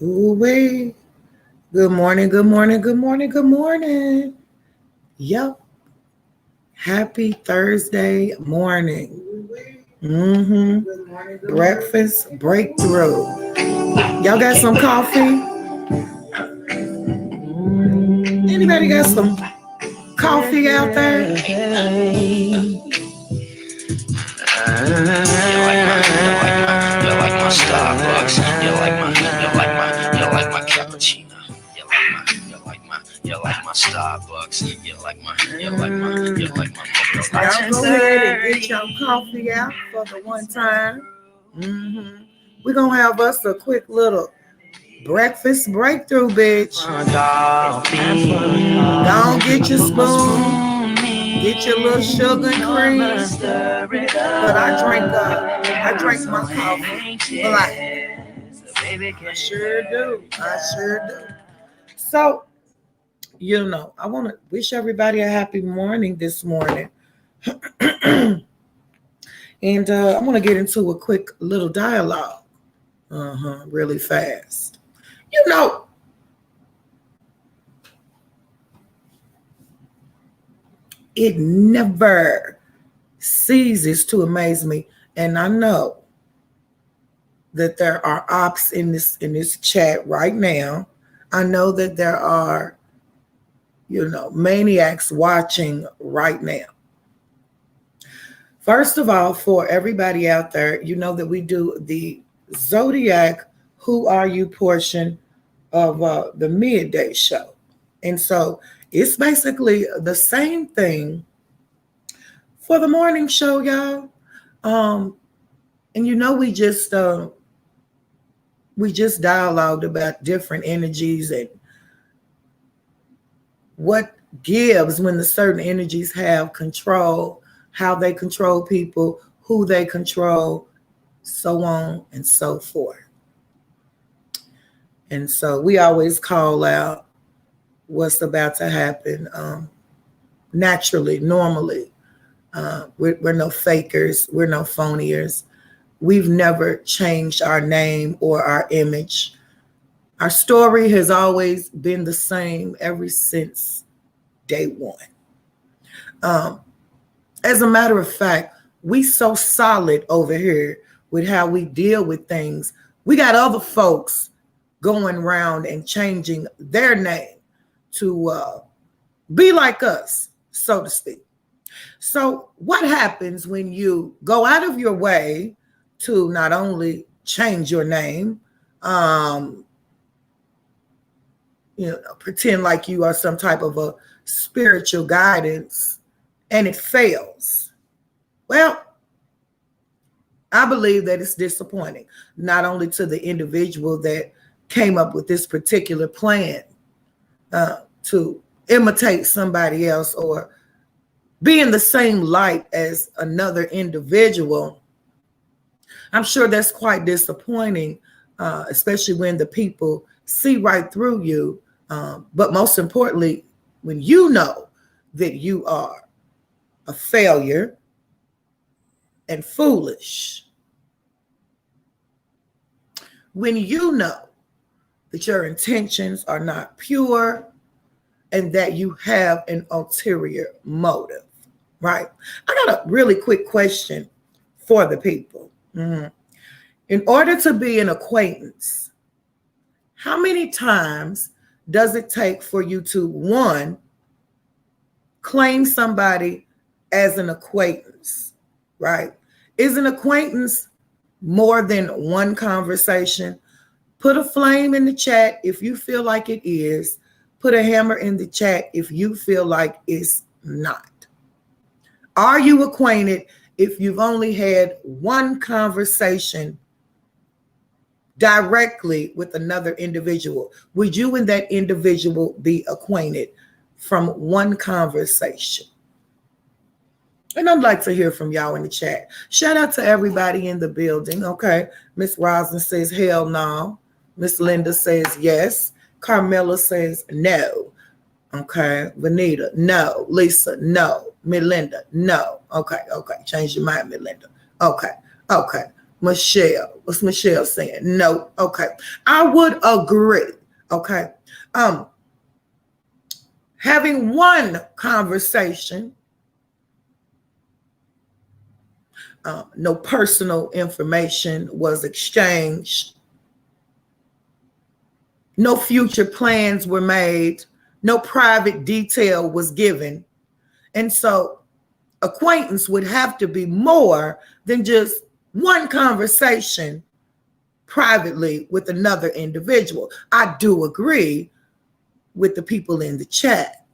Ooh-wee. Good morning, good morning, good morning, good morning. Yep. Happy Thursday morning. Breakfast breakthrough. Y'all got some coffee? Anybody got some coffee out there? You like my Starbucks. You like my cappuccino. You like my Starbucks. You like my Y'all go ahead and get your coffee out for the one time. We're going to have us a quick little breakfast breakthrough, bitch. Don't get your spoon, get your little sugar and cream. But I drink my coffee black. I sure do. So, I want to wish everybody a happy morning this morning. And I want to get into a quick little dialogue. Really fast. It never ceases to amaze me. And I know that there are ops in this chat right now. I know that there are, maniacs watching right now. First of all, for everybody out there, you know that we do the Zodiac Who Are You portion of the midday show. And so it's basically the same thing for the morning show, y'all. And we just dialogued about different energies and what gives when the certain energies have control, how they control people, who they control, so on and so forth. And so we always call out what's about to happen naturally, normally. We're no fakers. We're no phoniers. We've never changed our name or our image. Our story has always been the same ever since day one. As a matter of fact, we so solid over here with how we deal with things. We got other folks going around and changing their name to be like us, so to speak. So what happens when you go out of your way to not only change your name, pretend like you are some type of a spiritual guidance, and it fails? Well, I believe that it's disappointing, not only to the individual that came up with this particular plan to imitate somebody else or be in the same light as another individual. I'm sure that's quite disappointing, especially when the people see right through you. But most importantly, when you know that you are a failure and foolish, when you know that your intentions are not pure and that you have an ulterior motive, right? I got a really quick question for the people. In order to be an acquaintance, how many times does it take for you to, one, claim somebody as an acquaintance, right? Is an acquaintance more than one conversation? Put a flame in the chat if you feel like it is. Put a hammer in the chat if you feel like it's not. Are you acquainted if you've only had one conversation directly with another individual? Would you and that individual be acquainted from one conversation? And I'd like to hear from y'all in the chat. Shout out to everybody in the building. Okay. Miss Rosin says, hell no. Miss Linda says, yes. Carmela says, no. Okay. Vanita, no. Lisa, no. Melinda, no. Okay. Change your mind, Melinda. Okay. Michelle. What's Michelle saying? No. Okay. I would agree. Okay. Having one conversation, no personal information was exchanged, no future plans were made, no private detail was given. And so acquaintance would have to be more than just one conversation privately with another individual. I do agree with the people in the chat.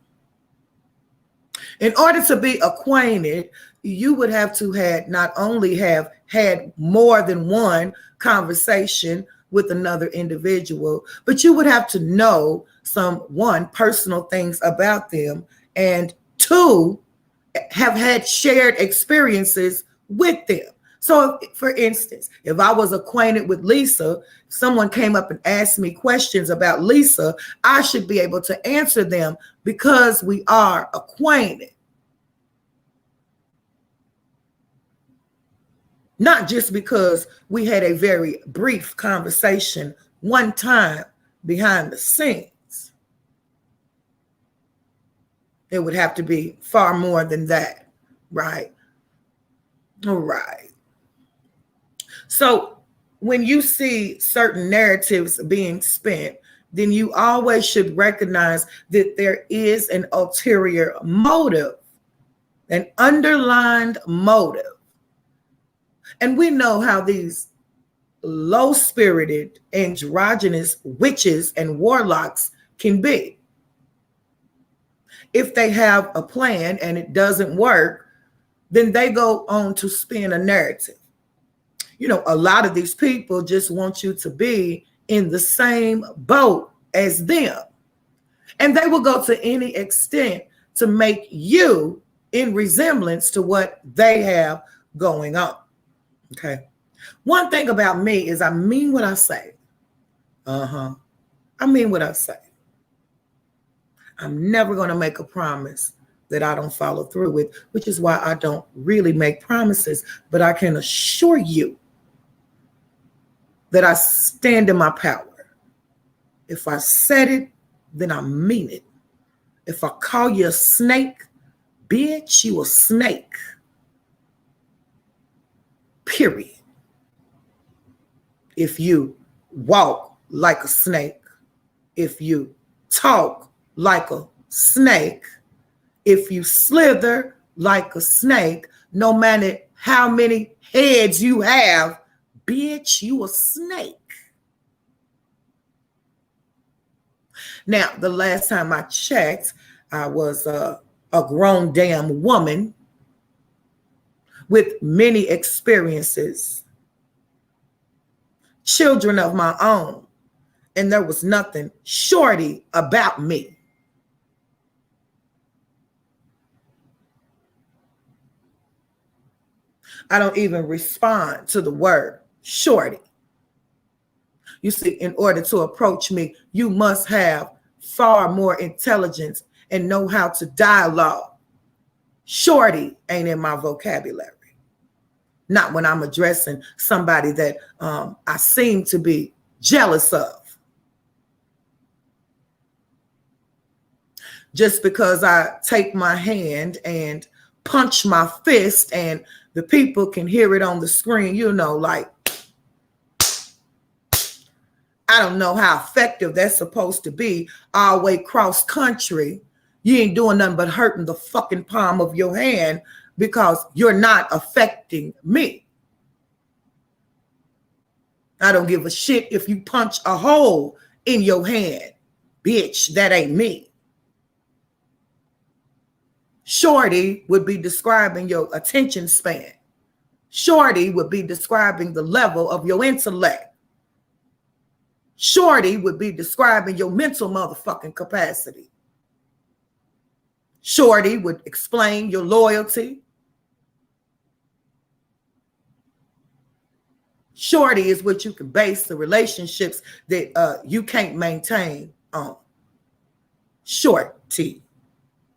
In order to be acquainted, you would have to not only have had more than one conversation with another individual, but you would have to know one, personal things about them, and two, have had shared experiences with them. So, for instance, if I was acquainted with Lisa, someone came up and asked me questions about Lisa, I should be able to answer them because we are acquainted. Not just because we had a very brief conversation one time behind the scenes. It would have to be far more than that, right? All right. So when you see certain narratives being spent, then you always should recognize that there is an ulterior motive, an underlined motive. And we know how these low-spirited, androgynous witches and warlocks can be. If they have a plan and it doesn't work, then they go on to spin a narrative. You know, a lot of these people just want you to be in the same boat as them. And they will go to any extent to make you in resemblance to what they have going on. Okay. One thing about me is I mean what I say. I mean what I say. I'm never going to make a promise that I don't follow through with, which is why I don't really make promises. But I can assure you that I stand in my power. If I said it, then I mean it. If I call you a snake, bitch, you a snake. Period. If you walk like a snake, if you talk like a snake, if you slither like a snake, no matter how many heads you have, bitch, you a snake. Now, the last time I checked, I was a grown damn woman with many experiences, children of my own, and there was nothing shorty about me. I don't even respond to the word shorty. You see, in order to approach me, you must have far more intelligence and know how to dialogue. Shorty ain't in my vocabulary. Not when I'm addressing somebody that I seem to be jealous of. Just because I take my hand and punch my fist and the people can hear it on the screen, you know, like, I don't know how effective that's supposed to be all the way cross country. You ain't doing nothing but hurting the fucking palm of your hand because you're not affecting me. I don't give a shit if you punch a hole in your hand. Bitch, that ain't me. Shorty would be describing your attention span. Shorty would be describing the level of your intellect. Shorty would be describing your mental motherfucking capacity. Shorty would explain your loyalty. Shorty is what you can base the relationships that you can't maintain on. Shorty,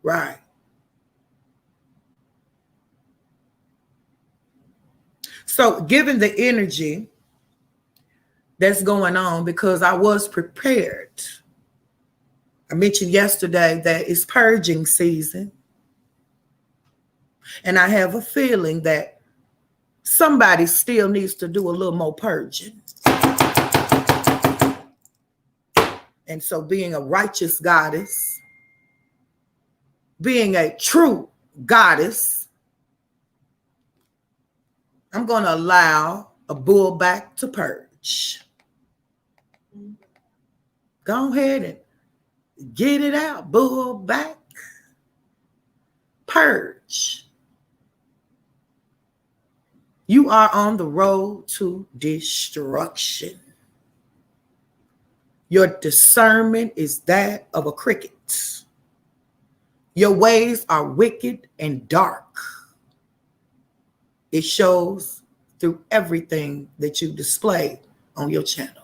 right? So given the energy that's going on, because I was prepared. I mentioned yesterday that it's purging season. And I have a feeling that somebody still needs to do a little more purging. And so being a righteous goddess, being a true goddess, I'm going to allow a bull back to purge. Go ahead and get it out, bull back. Purge. You are on the road to destruction. Your discernment is that of a cricket. Your ways are wicked and dark. It shows through everything that you display on your channel.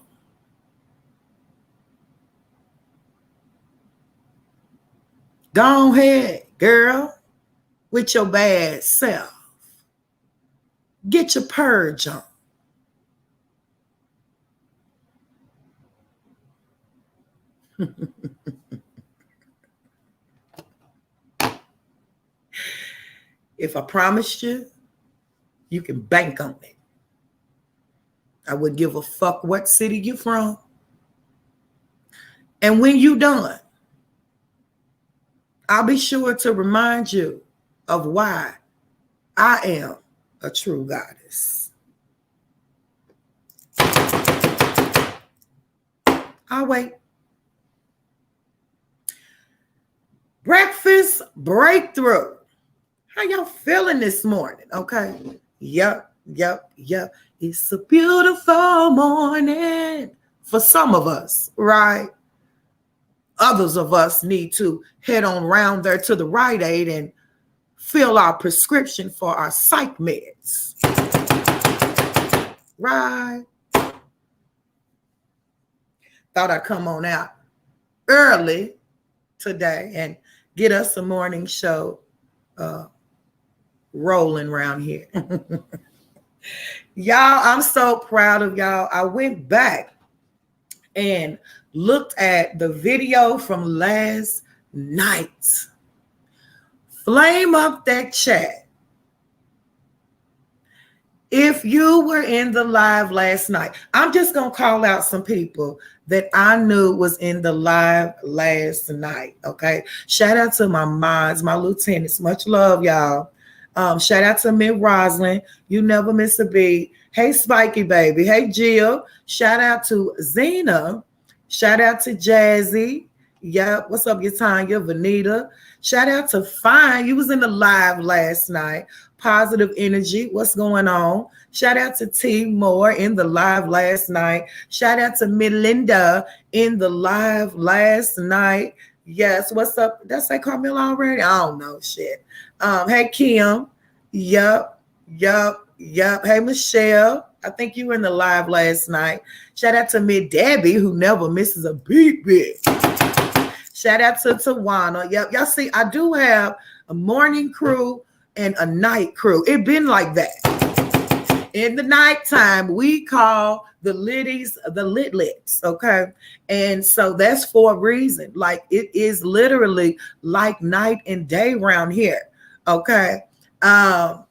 Go ahead, girl, with your bad self. Get your purge on. If I promised you, you can bank on it. I would give a fuck what city you're from. And when you're done, I'll be sure to remind you of why I am a true goddess. I'll wait. Breakfast breakthrough. How y'all feeling this morning? Okay. Yep. It's a beautiful morning for some of us, right? Others of us need to head on round there to the Rite Aid and fill our prescription for our psych meds. Right. Thought I'd come on out early today and get us a morning show rolling around here. Y'all, I'm so proud of y'all. I went back and looked at the video from last night. Flame up that chat. If you were in the live last night, I'm just going to call out some people that I knew was in the live last night, okay? Shout out to my mods, my lieutenants. Much love, y'all. Shout out to Miss Roslyn. You never miss a beat. Hey, Spiky Baby. Hey, Jill. Shout out to Zena. Shout out to Jazzy. Yep. What's up, Yatanya, Vanita? Shout out to Fine. You was in the live last night. Positive energy. What's going on? Shout out to T Moore in the live last night. Shout out to Melinda in the live last night. Yes. What's up? Did I say Carmilla already? I don't know. Shit. Hey, Kim. Yup. Hey, Michelle. I think you were in the live last night. Shout out to Miss Debbie, who never misses a beat. Shout out to Tawana. Yep. Y'all see, I do have a morning crew and a night crew. It been like that. In the nighttime, we call the liddies the litlets, okay? And so that's for a reason. Like, it is literally like night and day around here, okay? And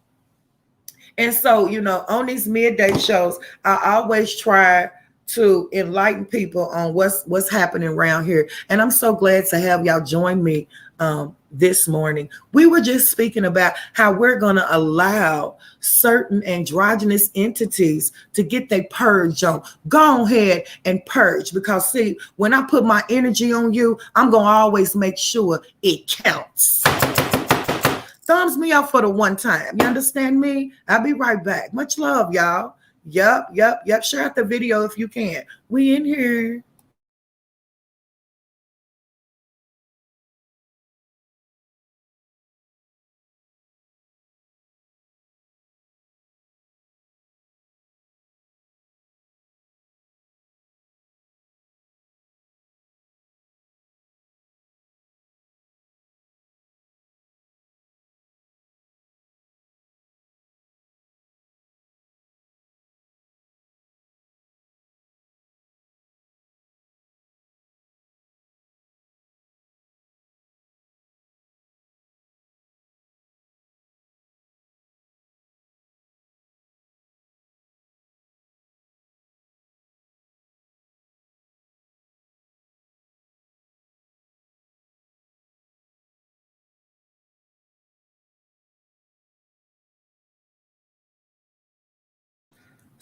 so, you know, on these midday shows, I always try to enlighten people on what's happening around here. And I'm so glad to have y'all join me this morning. We were just speaking about how we're going to allow certain androgynous entities to get their purge on. Go ahead and purge, because see, when I put my energy on you, I'm going to always make sure it counts. Thumbs me up for the one time. You understand me? I'll be right back. Much love, y'all. Yup. Share out the video if you can. We in here.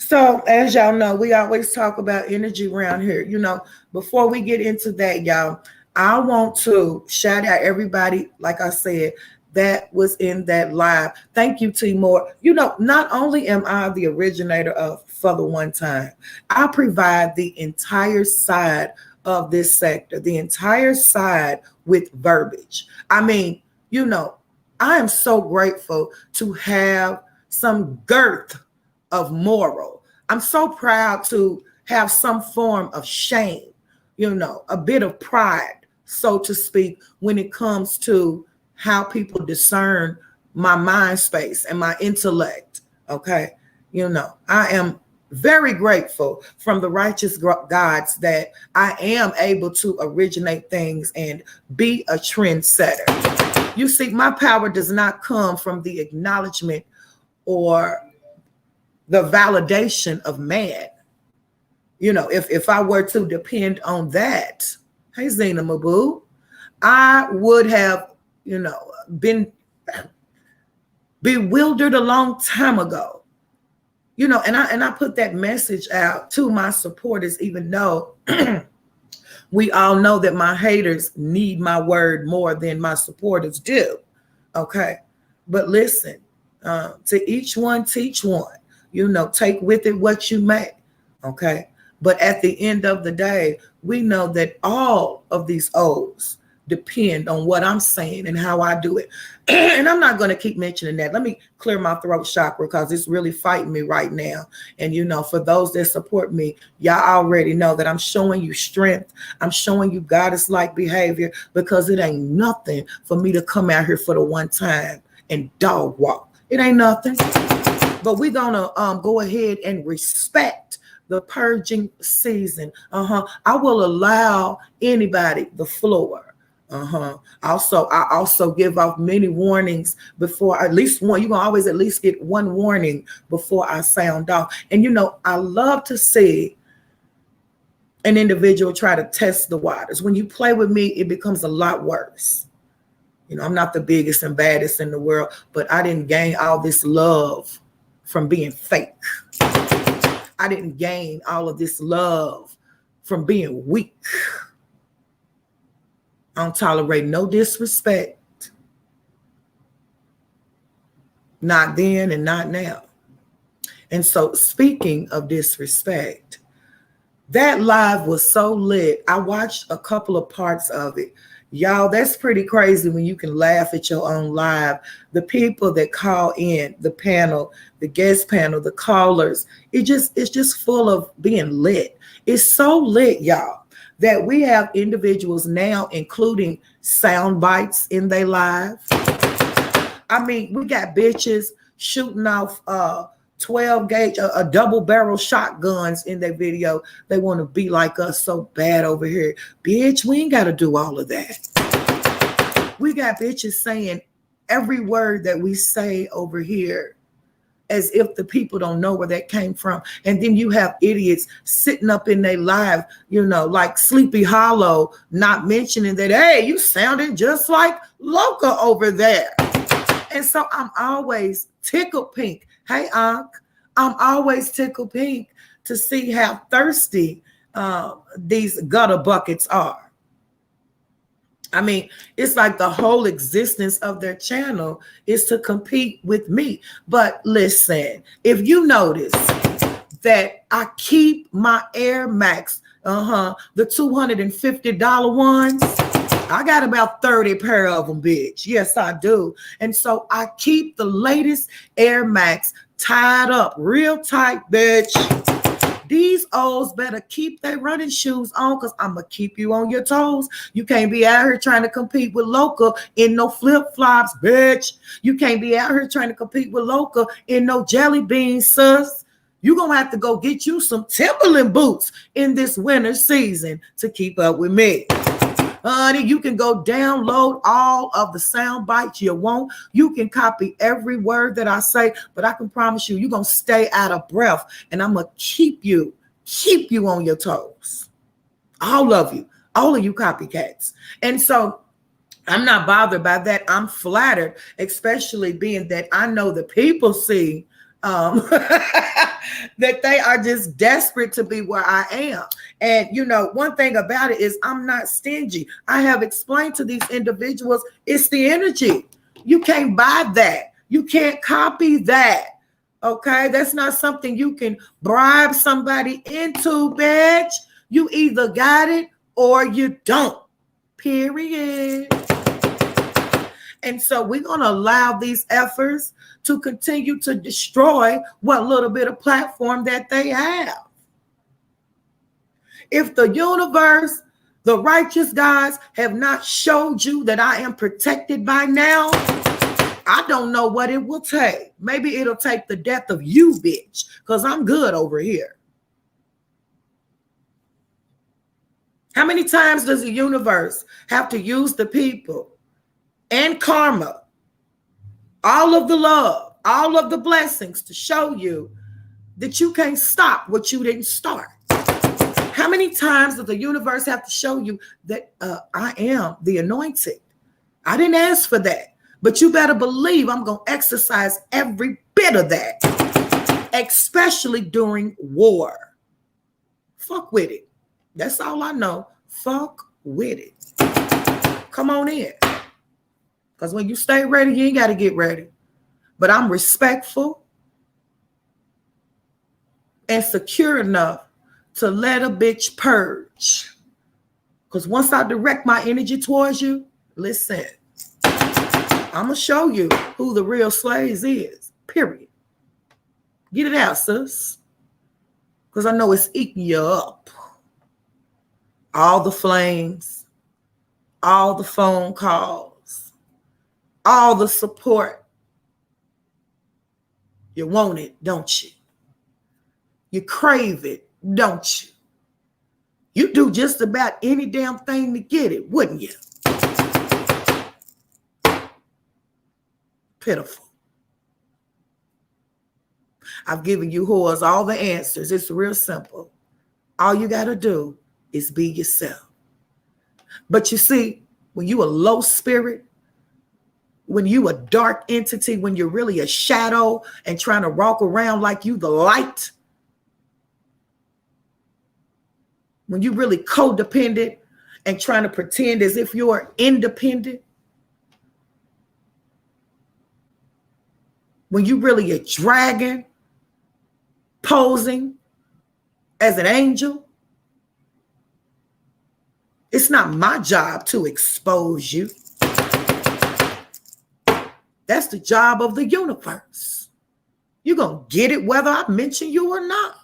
So, as y'all know, we always talk about energy around here. Before we get into that, y'all, I want to shout out everybody, like I said, that was in that live. Thank you, Timor. Not only am I the originator of For the One Time, I provide the entire side of this sector, the entire side with verbiage. I mean, I am so grateful to have some girth of moral. I'm so proud to have some form of shame, a bit of pride, so to speak, when it comes to how people discern my mind space and my intellect. Okay. I am very grateful from the righteous gods that I am able to originate things and be a trendsetter. You see, my power does not come from the acknowledgement or the validation of man. If I were to depend on that, hey Zena Mabu, I would have, been bewildered a long time ago. And I put that message out to my supporters, even though we all know that my haters need my word more than my supporters do. Okay. But listen, to each one, teach one. Take with it what you may. Okay. But at the end of the day, we know that all of these O's depend on what I'm saying and how I do it. And I'm not going to keep mentioning that. Let me clear my throat chakra because it's really fighting me right now. And, for those that support me, y'all already know that I'm showing you strength. I'm showing you goddess-like behavior because it ain't nothing for me to come out here for the one time and dog walk. It ain't nothing. But we're going to go ahead and respect the purging season. I will allow anybody the floor. Also, I also give off many warnings before, at least one. You're going to always at least get one warning before I sound off. And, I love to see an individual try to test the waters. When you play with me, it becomes a lot worse. I'm not the biggest and baddest in the world, but I didn't gain all this love from being fake. I didn't gain all of this love from being weak. I don't tolerate no disrespect. Not then and not now. And so, speaking of disrespect, that live was so lit. I watched a couple of parts of it. Y'all, that's pretty crazy when you can laugh at your own live. The people that call in, the panel, the guest panel, the callers, it's just full of being lit. It's so lit, y'all, that we have individuals now including sound bites in their live. I mean, we got bitches shooting off 12 gauge, a double barrel shotguns in their video. They want to be like us so bad over here. Bitch, we ain't got to do all of that. We got bitches saying every word that we say over here as if the people don't know where that came from. And then you have idiots sitting up in their live, like Sleepy Hollow, not mentioning that, hey, you sounded just like LOca over there. And so I'm always tickled pink. Hey, Unc, I'm always tickled pink to see how thirsty these gutter buckets are. I mean, it's like the whole existence of their channel is to compete with me. But listen, if you notice that I keep my Air Max, the $250 ones, I got about 30 pair of them, bitch. Yes, I do. And so I keep the latest Air Max tied up real tight, bitch. These O's better keep their running shoes on because I'm going to keep you on your toes. You can't be out here trying to compete with LOca in no flip-flops, bitch. You can't be out here trying to compete with LOca in no jelly beans, sus. You're going to have to go get you some Timberland boots in this winter season to keep up with me. Honey, you can go download all of the sound bites you want. You can copy every word that I say, but I can promise you, you're going to stay out of breath, and I'm going to keep you on your toes. All of you copycats. And so I'm not bothered by that. I'm flattered, especially being that I know the people see that they are just desperate to be where I am. And you know, one thing about it is I'm not stingy. I have explained to these individuals, it's the energy. You can't buy that. You can't copy that. Okay, that's not something you can bribe somebody into, bitch. You either got it or you don't. Period. And so we're going to allow these efforts to continue to destroy what little bit of platform that they have. If the universe, the righteous gods have not showed you that I am protected by now, I don't know what it will take. Maybe it'll take the death of you, bitch, because I'm good over here. How many times does the universe have to use the people and karma, all of the love, all of the blessings to show you that you can't stop what you didn't start? How many times does the universe have to show you that I am the anointed? I didn't ask for that, but you better believe I'm going to exercise every bit of that, especially during war. Fuck with it. That's all I know. Fuck with it. Come on in. Because when you stay ready, you ain't got to get ready. But I'm respectful and secure enough to let a bitch purge. Because once I direct my energy towards you, listen, I'm going to show you who the real slaves is, period. Get it out, sis. Because I know it's eating you up. All the flames, all the phone calls, all the support. You want it, don't you? You crave it, don't you? You do just about any damn thing to get it, wouldn't you? Pitiful. I've given you whores all the answers. It's real simple. All you got to do is be yourself. But you see, when you a low spirit, when you a dark entity, when you're really a shadow and trying to walk around like you the light, when you really codependent and trying to pretend as if you're independent, when you really a dragon posing as an angel, it's not my job to expose you. That's the job of the universe. You're going to get it whether I mention you or not.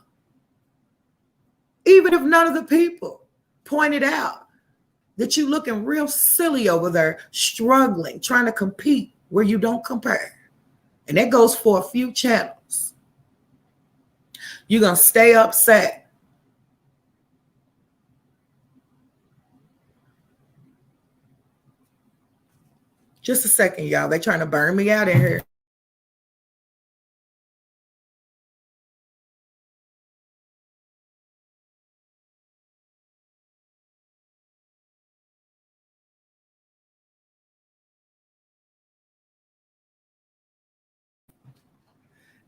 Even if none of the people pointed out that you're looking real silly over there, struggling, trying to compete where you don't compare. And that goes for a few channels. You're going to stay upset. Just a second, y'all. They're trying to burn me out in here.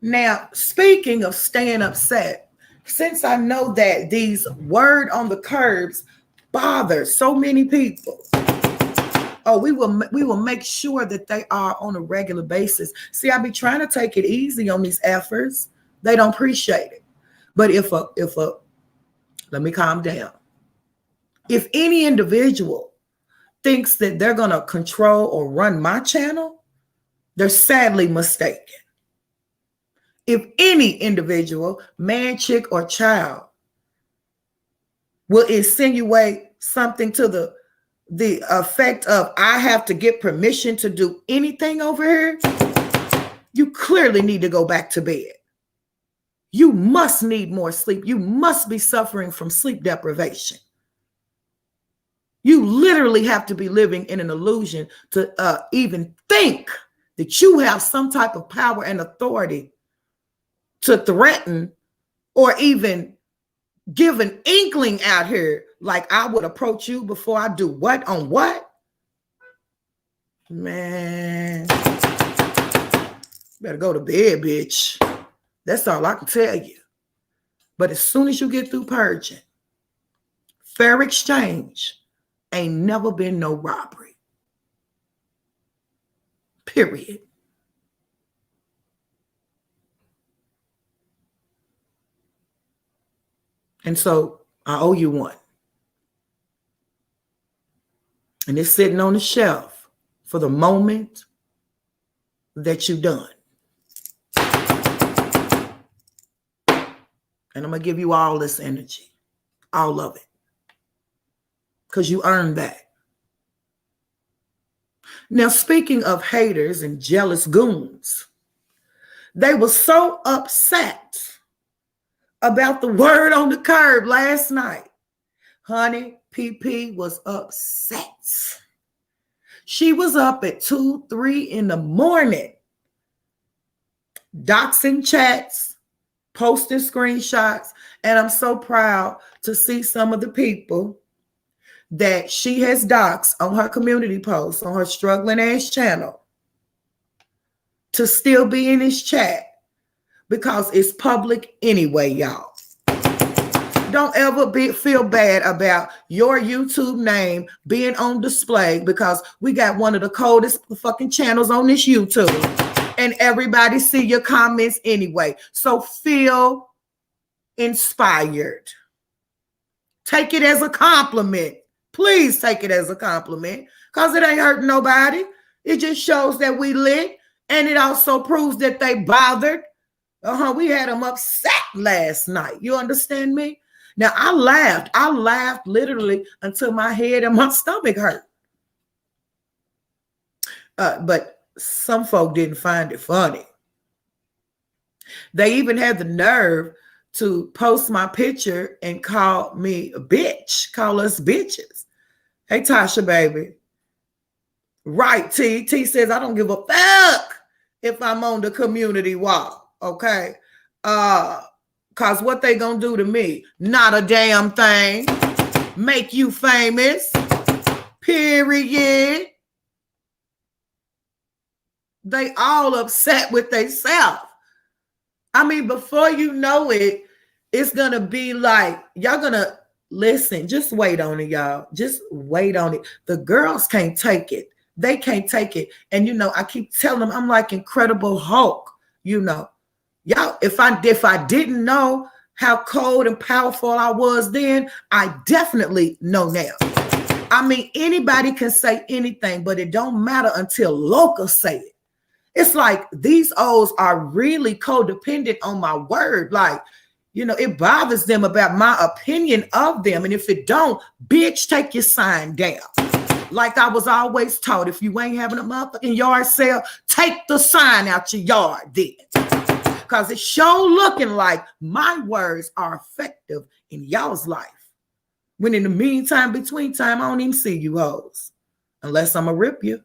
Now, speaking of staying upset, since I know that these word on the curbs bother so many people, we will make sure that they are on a regular basis. See, I be trying to take it easy on these efforts. They don't appreciate it. But let me calm down. If any individual thinks that they're going to control or run my channel, they're sadly mistaken. If any individual, man, chick, or child, will insinuate something to the effect of, I have to get permission to do anything over here, you clearly need to go back to bed. You must need more sleep. You must be suffering from sleep deprivation. You literally have to be living in an illusion to even think that you have some type of power and authority to threaten or even give an inkling out here like I would approach you before I do what on what? Man, better go to bed, bitch. That's all I can tell you. But as soon as you get through purging, fair exchange ain't never been no robbery. Period. And so I owe you one. And it's sitting on the shelf for the moment that you're done. And I'm going to give you all this energy, all of it, because you earned that. Now, speaking of haters and jealous goons, they were so upset about the word on the curb last night. Honey, PP was upset. She was up at 2, 3 in the morning, doxing chats, posting screenshots, and I'm so proud to see some of the people that she has doxed on her community posts, on her struggling ass channel, to still be in this chat because it's public anyway, y'all. Don't ever feel bad about your YouTube name being on display because we got one of the coldest fucking channels on this YouTube and everybody see your comments anyway. So feel inspired. Take it as a compliment. Please take it as a compliment because it ain't hurting nobody. It just shows that we lit, and it also proves that they bothered. We had them upset last night. You understand me? Now, I laughed literally until my head and my stomach hurt. But some folk didn't find it funny. They even had the nerve to post my picture and call me a bitch, call us bitches. Hey, Tasha, baby. Right, T. T says, I don't give a fuck if I'm on the community wall, okay? Because what they gonna do to me? Not a damn thing. Make you famous. Period. They all upset with themselves. I mean, before you know it, it's going to be like, y'all going to listen. Just wait on it, y'all. Just wait on it. The girls can't take it. They can't take it. And, you know, I keep telling them I'm like Incredible Hulk, you know. Y'all, if I didn't know how cold and powerful I was then, I definitely know now. I mean, anybody can say anything, but it don't matter until LOca say it. It's like these O's are really codependent on my word. Like, you know, it bothers them about my opinion of them. And if it don't, bitch, take your sign down. Like I was always taught, if you ain't having a motherfucking yard sale, take the sign out your yard then. Because it's sure looking like my words are effective in y'all's life. When in the meantime, between time, I don't even see you hoes. Unless I'm going to rip you.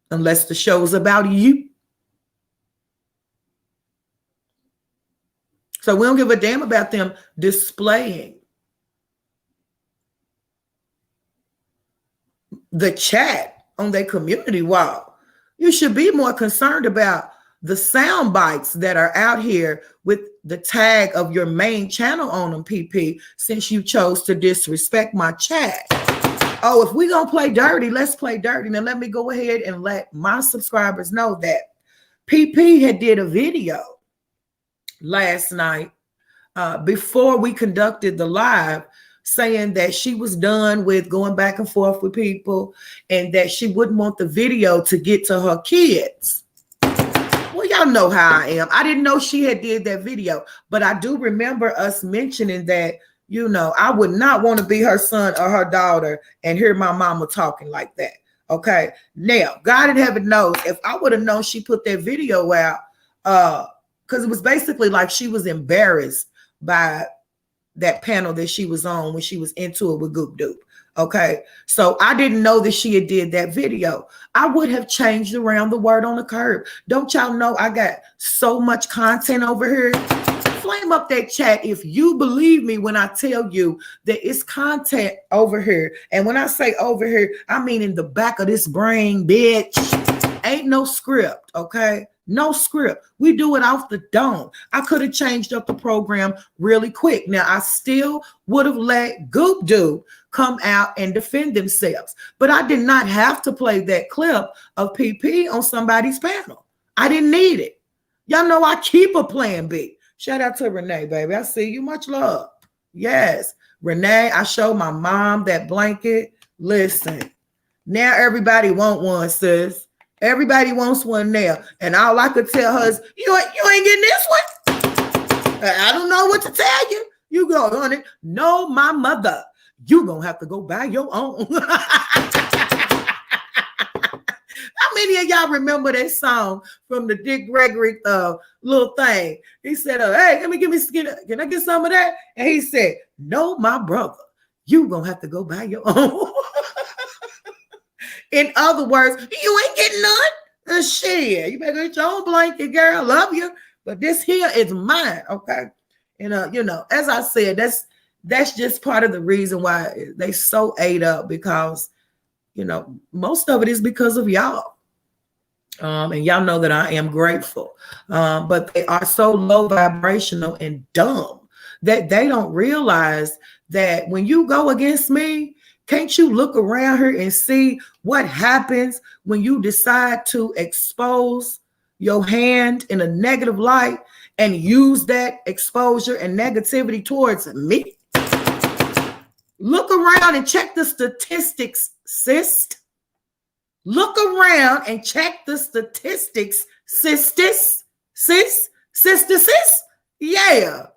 Unless the show's about you. So we don't give a damn about them displaying the chat on their community wall. You should be more concerned about the sound bites that are out here with the tag of your main channel on them, PP, since you chose to disrespect my chat. Oh, if we're going to play dirty, let's play dirty. Now, let me go ahead and let my subscribers know that PP had did a video last night before we conducted the live saying that she was done with going back and forth with people and that she wouldn't want the video to get to her kids. Well, y'all know how I am. I didn't know she had did that video, but I do remember us mentioning that, you know, I would not want to be her son or her daughter and hear my mama talking like that. Okay. Now, God in heaven knows if I would have known she put that video out, because it was basically like she was embarrassed by that panel that she was on when she was into it with Goop Doop. Okay. So I didn't know that she had did that video. I would have changed around the word on the curb. Don't y'all know I got so much content over here? Flame up that chat if you believe me when I tell you that it's content over here. And when I say over here, I mean in the back of this brain, bitch. ain't no script, okay? No script. We do it off the dome. I could have changed up the program really quick. Now, I still would have let Goop Dude come out and defend themselves, but I did not have to play that clip of PP on somebody's panel. I didn't need it. Y'all know I keep a plan B. Shout out to Renee, baby. I see you. Much love. Yes. Renee, I showed my mom that blanket. Listen, now everybody want one, sis. Everybody wants one now. And all I could tell her is, you ain't getting this one. I don't know what to tell you. You go on it. No, my mother. You gonna have to go buy your own. How many of y'all remember that song from the Dick Gregory little thing? He said, hey, can I get some of that? And he said, no, my brother, you gonna have to go buy your own. In other words, you ain't getting none. Shit, you better get your own blanket, girl. Love you, but this here is mine, okay? And as I said, that's just part of the reason why they so ate up, because most of it is because of y'all. And y'all know that I am grateful. But they are so low vibrational and dumb that they don't realize that when you go against me, can't you look around here and see what happens when you decide to expose your hand in a negative light and use that exposure and negativity towards me? Look around and check the statistics, sis. Look around and check the statistics, sis. Yeah.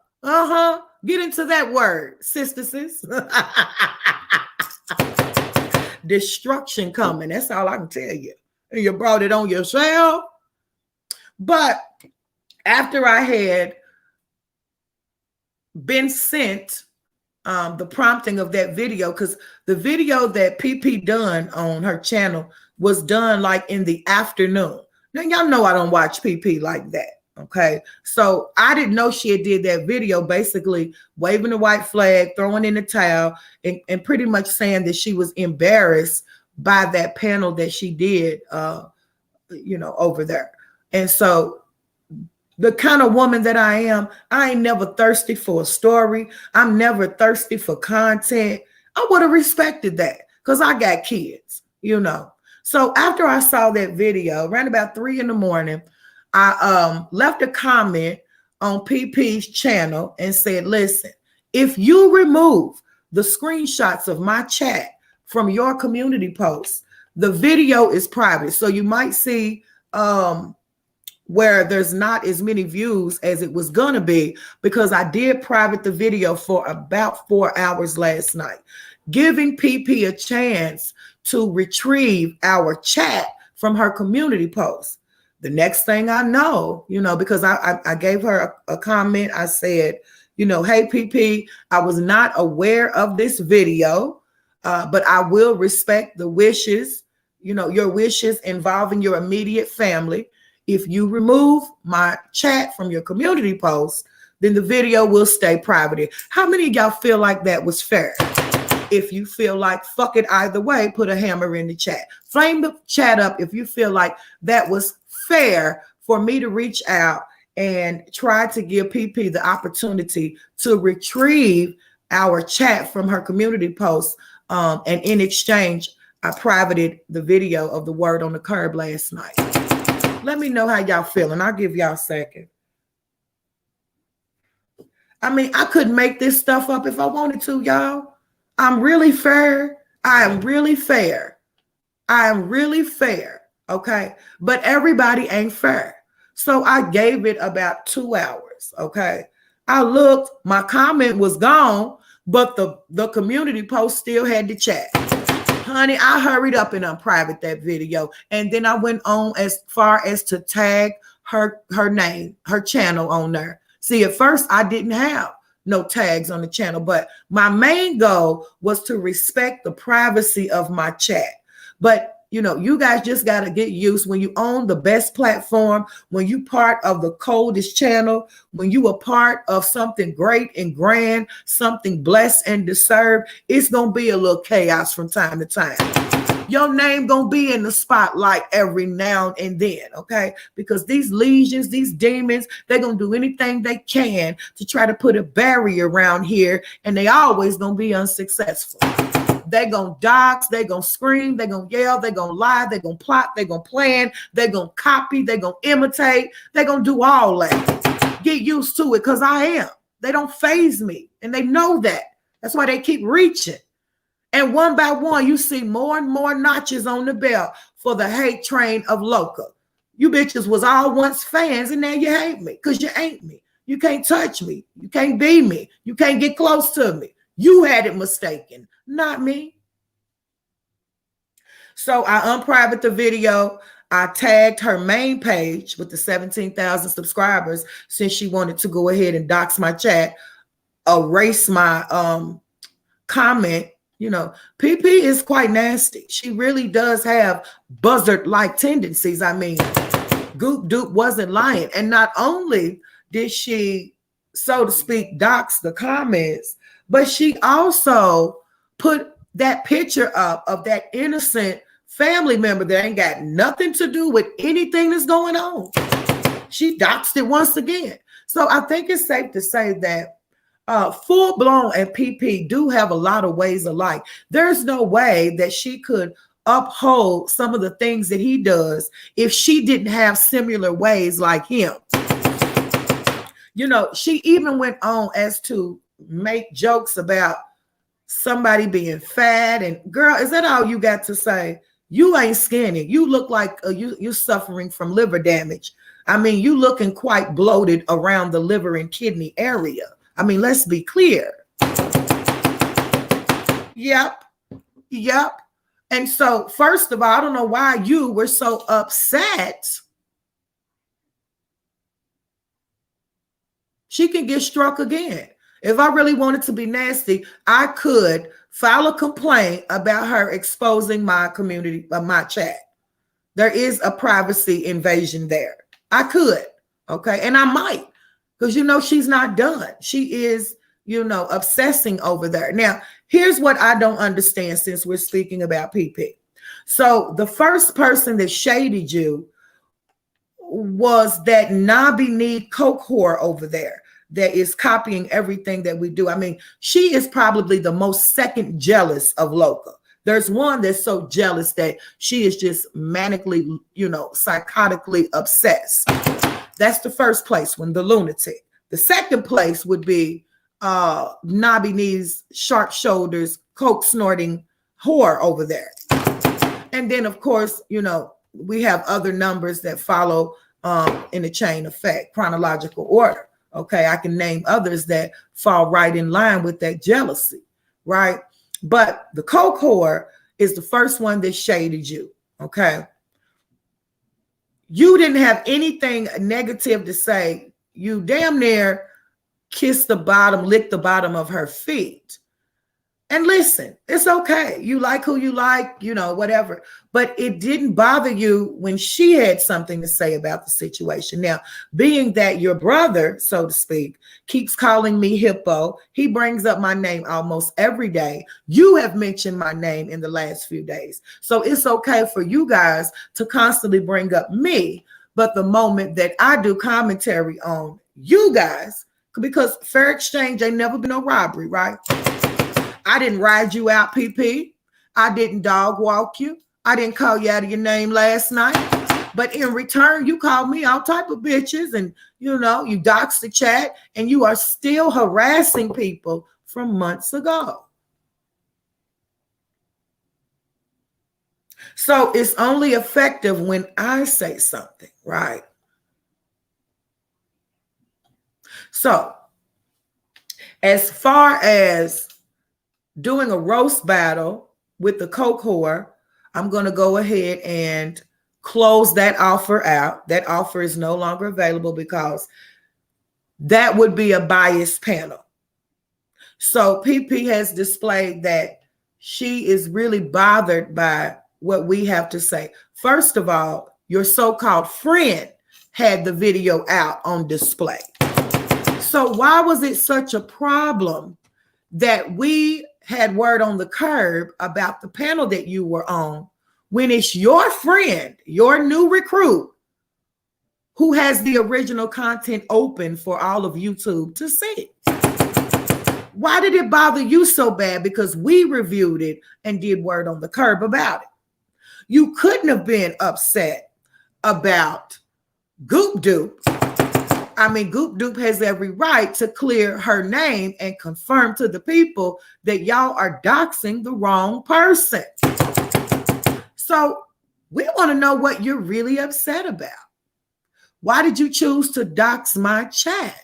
Get into that word, sister, sis. Destruction coming. That's all I can tell you. And you brought it on yourself. But after I had been sent the prompting of that video, because the video that PP done on her channel was done like in the afternoon. Now, y'all know I don't watch PP like that. Okay, so I didn't know she had did that video, basically waving the white flag, throwing in the towel, and pretty much saying that she was embarrassed by that panel that she did, over there. And so the kind of woman that I am, I ain't never thirsty for a story. I'm never thirsty for content. I would have respected that because I got kids, So after I saw that video, around about 3 a.m, I left a comment on PP's channel and said, listen, if you remove the screenshots of my chat from your community posts, the video is private. So you might see where there's not as many views as it was going to be, because I did private the video for about 4 hours last night, giving PP a chance to retrieve our chat from her community post. The next thing I know, because I gave her a comment, I said, hey, PP, I was not aware of this video, but I will respect the wishes, your wishes involving your immediate family. If you remove my chat from your community post, then the video will stay private. How many of y'all feel like that was fair? If you feel like fuck it either way, put a hammer in the chat. Flame the chat up if you feel like that was fair for me to reach out and try to give PP the opportunity to retrieve our chat from her community post. And in exchange, I privated the video of the word on the curb last night. Let me know how y'all feeling. I'll give y'all a second. I mean, I could make this stuff up if I wanted to, y'all. I'm really fair. I am really fair. Okay. But everybody ain't fair. So I gave it about 2 hours. Okay. I looked, my comment was gone, but the community post still had the chat. Honey, I hurried up and unprivate that video. And then I went on as far as to tag her name, her channel on there. See, at first I didn't have no tags on the channel, but my main goal was to respect the privacy of my chat. But you guys just got to get used when you own the best platform, when you part of the coldest channel, when you are part of something great and grand, something blessed and deserved, it's going to be a little chaos from time to time. Your name gonna be in the spotlight every now and then, okay? Because these legions, these demons, they're gonna do anything they can to try to put a barrier around here, and they always gonna be unsuccessful. They're gonna dox, they're gonna scream, they're gonna yell, they're gonna lie, they're gonna plot, they're gonna plan, they're gonna copy, they're gonna imitate, they're gonna do all that. Get used to it, because I am. They don't faze me, and they know that. That's why they keep reaching. And one by one, you see more and more notches on the belt for the hate train of LOca. You bitches was all once fans, and now you hate me because you ain't me. You can't touch me. You can't be me. You can't get close to me. You had it mistaken, not me. So I unprivate the video. I tagged her main page with the 17,000 subscribers since she wanted to go ahead and dox my chat, erase my comment. You know, PP is quite nasty. She really does have buzzard-like tendencies. I mean, Goop Dupe wasn't lying. And not only did she, so to speak, dox the comments, but she also put that picture up of that innocent family member that ain't got nothing to do with anything that's going on. She doxed it once again. So I think it's safe to say that Full Blown and PP do have a lot of ways alike. There's no way that she could uphold some of the things that he does if she didn't have similar ways like him. You know, she even went on as to make jokes about somebody being fat. And girl, is that all you got to say? You ain't skinny. You look like you're suffering from liver damage. I mean, you looking quite bloated around the liver and kidney area. I mean, let's be clear. Yep. And so, first of all, I don't know why you were so upset. She can get struck again. If I really wanted to be nasty, I could file a complaint about her exposing my community, my chat. There is a privacy invasion there. I could, okay? And I might. Because, you know, she's not done. She is, you know, obsessing over there. Now, here's what I don't understand since we're speaking about PP. So the first person that shaded you was that Nabi Need Coke whore over there that is copying everything that we do. I mean, she is probably the most second jealous of LOca. There's one that's so jealous that she is just manically, you know, psychotically obsessed. That's the first place one, the lunatic. The second place would be Nabi Knees, sharp shoulders, coke snorting whore over there. And then, of course, you know, we have other numbers that follow in the chain effect, chronological order. Okay, I can name others that fall right in line with that jealousy, right? But the coke whore is the first one that shaded you, okay? You didn't have anything negative to say. You damn near kissed the bottom, licked the bottom of her feet. And listen, it's okay. You like who you like, you know, whatever. But it didn't bother you when she had something to say about the situation. Now, being that your brother, so to speak, keeps calling me hippo, he brings up my name almost every day. You have mentioned my name in the last few days. So it's okay for you guys to constantly bring up me. But the moment that I do commentary on you guys, because fair exchange ain't never been a robbery, right? I didn't ride you out, PP. I didn't dog walk you. I didn't call you out of your name last night. But in return, you called me all type of bitches and, you know, you doxed the chat and you are still harassing people from months ago. So it's only effective when I say something, right? So as far as doing a roast battle with the coke whore, I'm going to go ahead and close that offer out. That offer is no longer available because that would be a biased panel. So PP has displayed that she is really bothered by what we have to say. First of all, your so-called friend had the video out on display. So why was it such a problem that we had word on the curb about the panel that you were on when it's your friend, your new recruit, who has the original content open for all of YouTube to see? Why did it bother you so bad? Because we reviewed it and did word on the curb about it. You couldn't have been upset about Goop Dupe. I mean, Goop Dupe has every right to clear her name and confirm to the people that y'all are doxing the wrong person. So we want to know what you're really upset about. Why did you choose to dox my chat?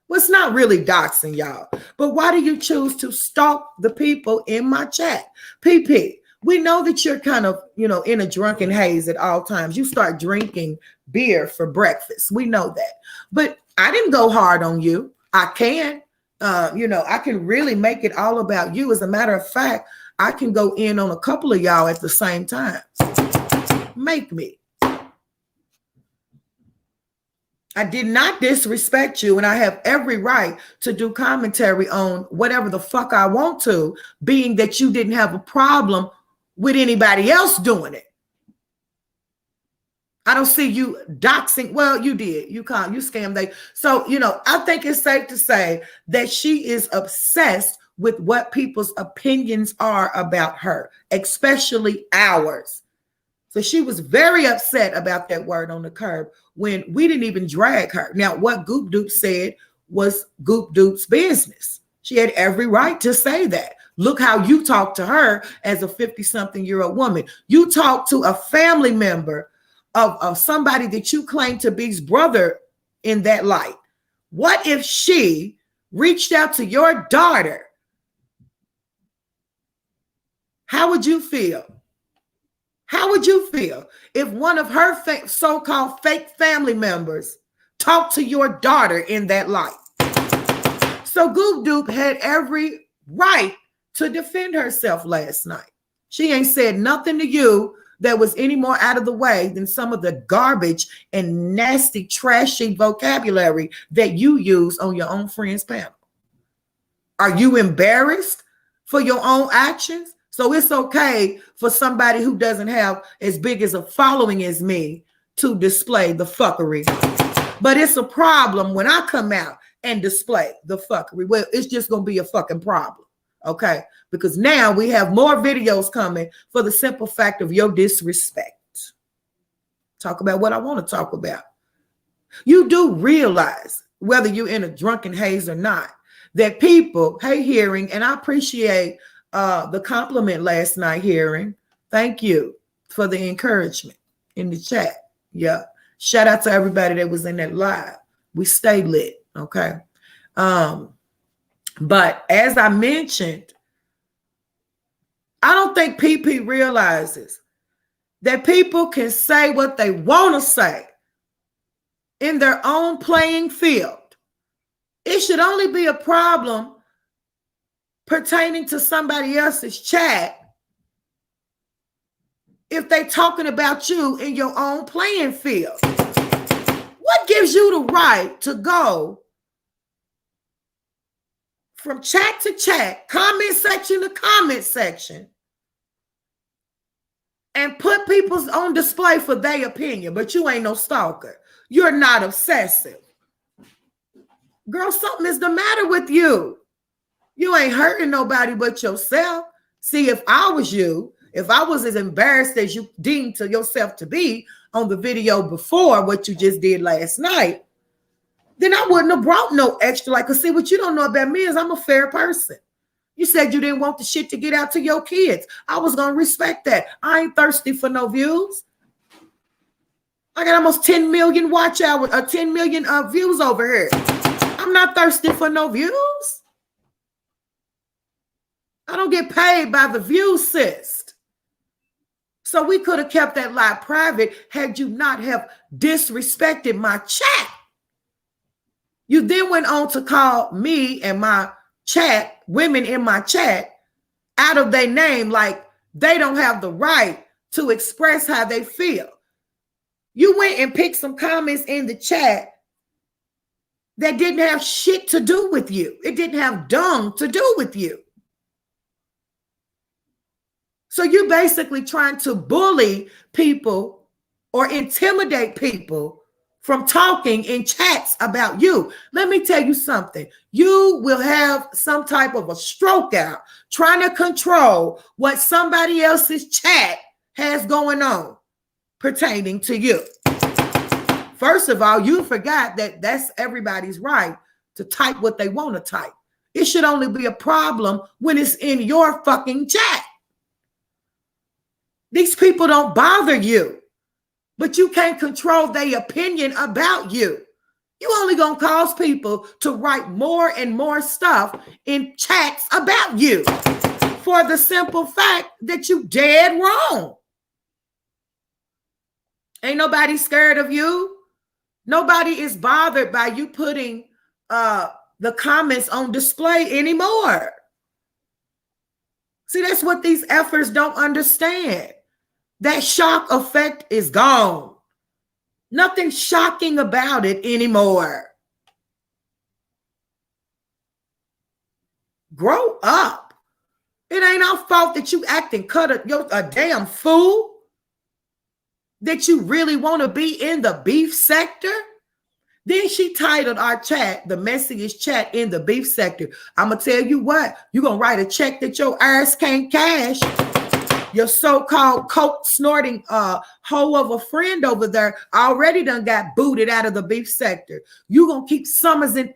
Well, it's not really doxing, y'all, but why do you choose to stalk the people in my chat? PP, we know that you're kind of, in a drunken haze at all times. You start drinking beer for breakfast. We know that. But I didn't go hard on you. I can. I can really make it all about you. As a matter of fact, I can go in on a couple of y'all at the same time. Make me. I did not disrespect you, and I have every right to do commentary on whatever the fuck I want to, being that you didn't have a problem with anybody else doing it. I don't see you doxing. Well, you did. You scammed. So, I think it's safe to say that she is obsessed with what people's opinions are about her, especially ours. So she was very upset about that word on the curb when we didn't even drag her. Now, what Goop Dupe said was Goop Dupe's business. She had every right to say that. Look how you talk to her as a 50-something-year-old woman. You talk to a family member of somebody that you claim to be his brother in that light. What if she reached out to your daughter? How would you feel? How would you feel if one of her so-called fake family members talked to your daughter in that light? So Goop Dupe had every right to defend herself last night. She ain't said nothing to you that was any more out of the way than some of the garbage and nasty, trashy vocabulary that you use on your own friend's panel. Are you embarrassed for your own actions? So it's okay for somebody who doesn't have as big as a following as me to display the fuckery. But it's a problem when I come out and display the fuckery. Well, it's just going to be a fucking problem. Okay? Because now we have more videos coming for the simple fact of your disrespect. Talk about what I want to talk about. You do realize, whether you're in a drunken haze or not, that people, hey, Hearing, and I appreciate the compliment last night, Hearing. Thank you for the encouragement in the chat. Yeah. Shout out to everybody that was in that live. We stay lit. Okay. But as I mentioned, I don't think PP realizes that people can say what they want to say in their own playing field. It should only be a problem pertaining to somebody else's chat if they're talking about you in your own playing field. What gives you the right to go from chat to chat, comment section to comment section, and put people's on display for their opinion, but you ain't no stalker? You're not obsessive. Girl, something is the matter with you. You ain't hurting nobody but yourself. See, if I was you, if I was as embarrassed as you deemed to yourself to be on the video before what you just did last night, then I wouldn't have brought no extra. Like, cause see, what you don't know about me is I'm a fair person. You said you didn't want the shit to get out to your kids. I was going to respect that. I ain't thirsty for no views. I got almost 10 million watch hours, 10 million views over here. I'm not thirsty for no views. I don't get paid by the view, sis. So we could have kept that live private had you not have disrespected my chat. You then went on to call me and my chat, women in my chat, out of their name like they don't have the right to express how they feel. You went and picked some comments in the chat that didn't have shit to do with you. It didn't have dung to do with you. So you're basically trying to bully people or intimidate people from talking in chats about you. Let me tell you something. You will have some type of a stroke out trying to control what somebody else's chat has going on pertaining to you. First of all, you forgot that that's everybody's right to type what they want to type. It should only be a problem when it's in your fucking chat. These people don't bother you, but you can't control their opinion about you. You only gonna cause people to write more and more stuff in chats about you for the simple fact that you dead wrong. Ain't nobody scared of you. Nobody is bothered by you putting the comments on display anymore. See, that's what these efforts don't understand. That shock effect is gone. Nothing shocking about it anymore. Grow up. It ain't our fault that you acting you're a damn fool. That you really want to be in the beef sector. Then she titled our chat, the messiest chat in the beef sector. I'm going to tell you what, you're going to write a check that your ass can't cash. Your so-called coke snorting hoe of a friend over there already done got booted out of the beef sector. You're going to keep summoning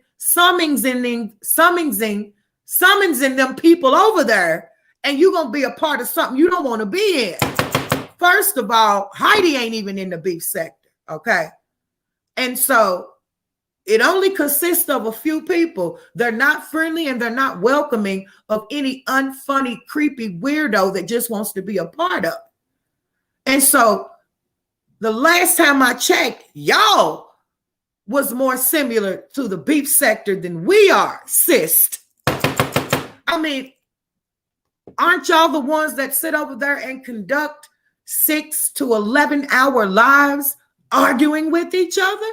them people over there, and you're going to be a part of something you don't want to be in. First of all, Heidi ain't even in the beef sector, okay? And so it only consists of a few people. They're not friendly and they're not welcoming of any unfunny, creepy weirdo that just wants to be a part of it. And so the last time I checked, y'all was more similar to the beef sector than we are, sis. I mean, aren't y'all the ones that sit over there and conduct 6 to 11 hour lives arguing with each other?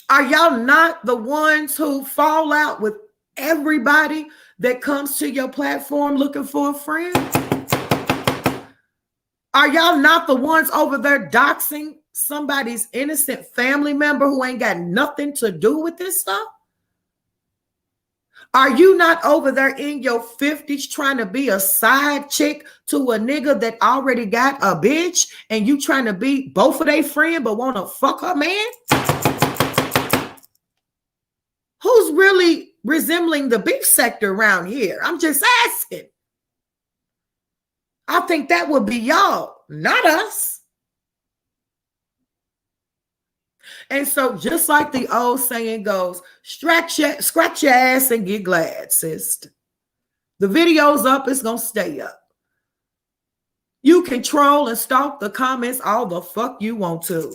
Are y'all not the ones who fall out with everybody that comes to your platform looking for a friend? Are y'all not the ones over there doxing somebody's innocent family member who ain't got nothing to do with this stuff? Are you not over there in your 50s trying to be a side chick to a nigga that already got a bitch and you trying to be both of their friend but want to fuck her man? Who's really resembling the beef sector around here? I'm just asking. I think that would be y'all, not us. And so just like the old saying goes, scratch your ass and get glad, sis. The video's up, it's going to stay up. You can troll and stalk the comments all the fuck you want to.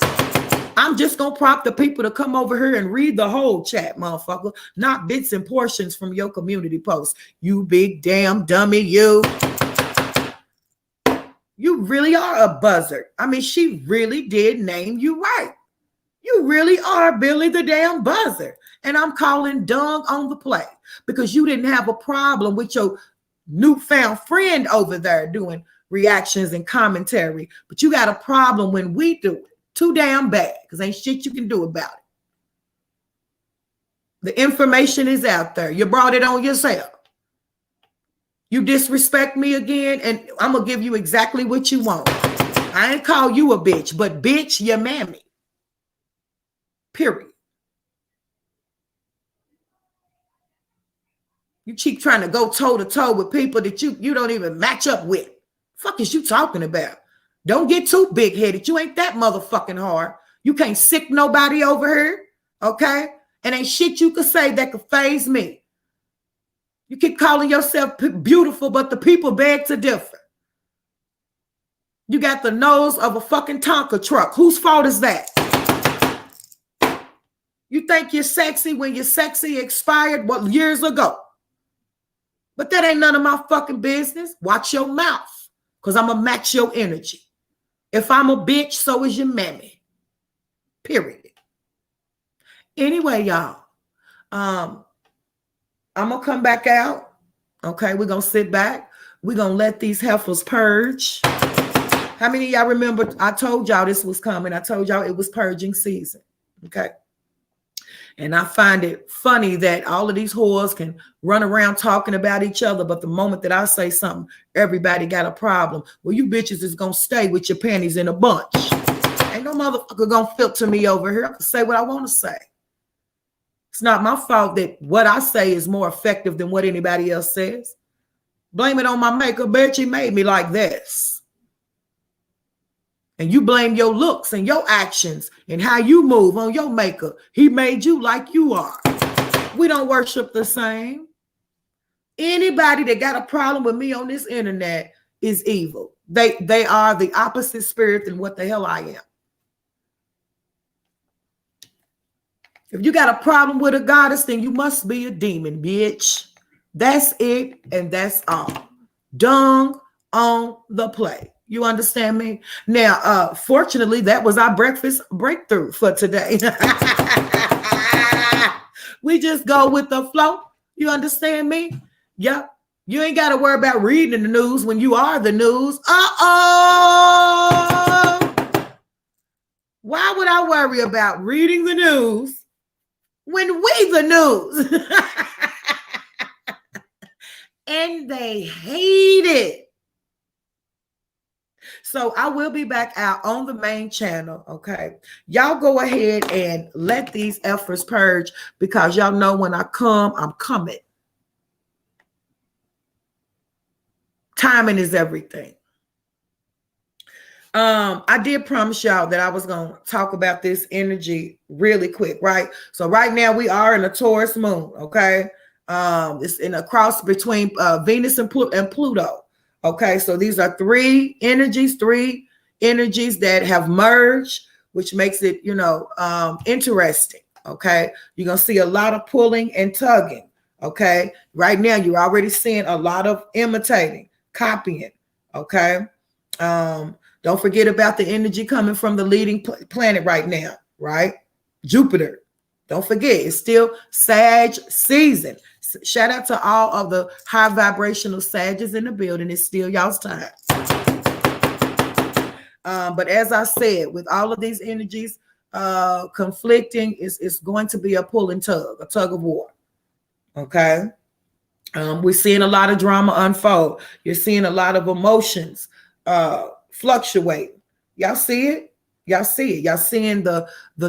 I'm just going to prompt the people to come over here and read the whole chat, motherfucker, not bits and portions from your community post. You big damn dummy, you. You really are a buzzard. I mean, she really did name you right. You really are Billy the damn buzzard. And I'm calling dung on the play because you didn't have a problem with your newfound friend over there doing reactions and commentary. But you got a problem when we do it. Too damn bad because ain't shit you can do about it. The information is out there. You brought it on yourself. You disrespect me again, and I'm going to give you exactly what you want. I ain't call you a bitch, but bitch, your mammy. Period. You keep trying to go toe-to-toe with people that you don't even match up with. Fuck is you talking about? Don't get too big-headed. You ain't that motherfucking hard. You can't sick nobody over here, okay? And ain't shit you could say that could faze me. You keep calling yourself beautiful, but the people beg to differ. You got the nose of a fucking Tonka truck. Whose fault is that? You think you're sexy when your sexy expired, years ago? But that ain't none of my fucking business. Watch your mouth, because I'm going to match your energy. If I'm a bitch, so is your mammy. Period. Anyway, y'all, I'm going to come back out Okay, we're going to sit back. We're going to let these heifers purge. How many of y'all remember I told y'all this was coming? I told y'all it was purging season. Okay. And I find it funny that all of these whores can run around talking about each other, but the moment that I say something, everybody got a problem. Well, you bitches is going to stay with your panties in a bunch. Ain't no motherfucker going to filter me over here. I can say what I want to say. It's not my fault that what I say is more effective than what anybody else says. Blame it on my maker. Bitch, he made me like this. And you blame your looks and your actions and how you move on your maker. He made you like you are. We don't worship the same. Anybody that got a problem with me on this internet is evil. They are the opposite spirit than what the hell I am. If you got a problem with a goddess, then you must be a demon, bitch. That's it, and that's all. Dung on the plate. You understand me? Now, fortunately, that was our breakfast breakthrough for today. We just go with the flow. You understand me? Yep. You ain't got to worry about reading the news when you are the news. Why would I worry about reading the news when we the news? And they hate it. So I will be back out on the main channel, okay? Y'all go ahead and let these efforts purge because y'all know when I come, I'm coming. Timing is everything. I did promise y'all that I was going to talk about this energy really quick, right? So right now we are in a Taurus moon, okay? It's in a cross between Venus and Pluto. Okay, so these are three energies that have merged, which makes it, interesting. Okay, you're going to see a lot of pulling and tugging. Okay, right now you're already seeing a lot of imitating, copying. Okay, don't forget about the energy coming from the leading planet right now, right? Jupiter. Don't forget, it's still Sag season. Shout out to all of the high vibrational Sages in the building. It's still y'all's time. But as I said, with all of these energies conflicting, it's going to be a pull and tug, a tug of war. Okay. We're seeing a lot of drama unfold. You're seeing a lot of emotions fluctuate. Y'all see it? Y'all see it. Y'all seeing the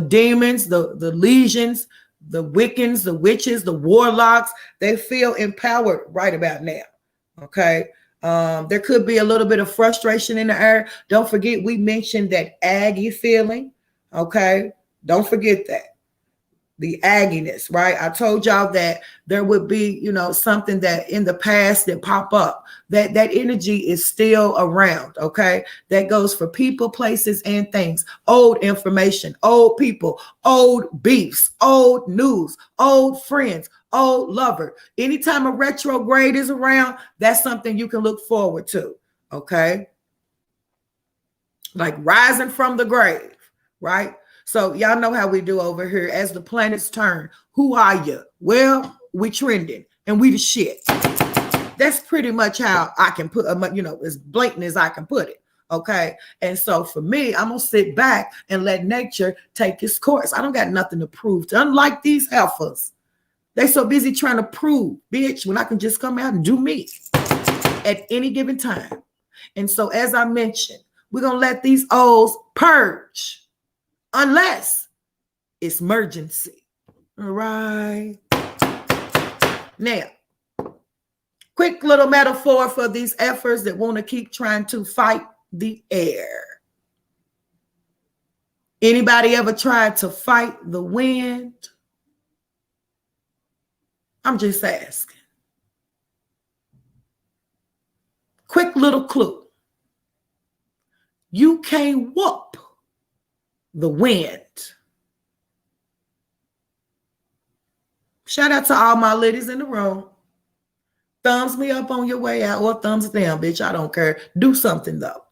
demons, the legions, the Wiccans, the witches, the warlocks. They feel empowered right about now. Okay. There could be a little bit of frustration in the air. Don't forget, we mentioned that aggy feeling. Okay. Don't forget that. The agginess, right? I told y'all that there would be, something that in the past that pop up. That energy is still around, okay? That goes for people, places, and things. Old information, old people, old beefs, old news, old friends, old lover. Anytime a retrograde is around, that's something you can look forward to, okay? Like rising from the grave, right? So y'all know how we do over here. As the planets turn, who are you? Well, we trending and we the shit. That's pretty much how I can put, as blatant as I can put it. Okay. And so for me, I'm going to sit back and let nature take its course. I don't got nothing to prove. Unlike these alphas, they so busy trying to prove, bitch, when I can just come out and do me at any given time. And so as I mentioned, we're going to let these O's purge. Unless it's emergency. All right. Now, quick little metaphor for these efforts that want to keep trying to fight the air. Anybody ever tried to fight the wind? I'm just asking. Quick little clue. You can't whoop the wind. Shout out to all my ladies in the room. Thumbs me up on your way out or thumbs down, bitch. I don't care. Do something though.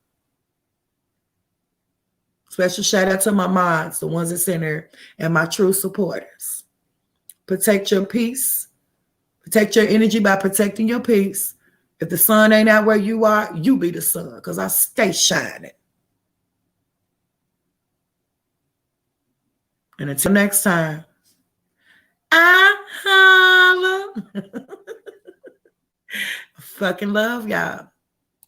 Special shout out to my mods, the ones that sent her, and my true supporters. Protect your peace. Protect your energy by protecting your peace. If the sun ain't out where you are, you be the sun, because I stay shining. And until next time, I holla. Fucking love y'all.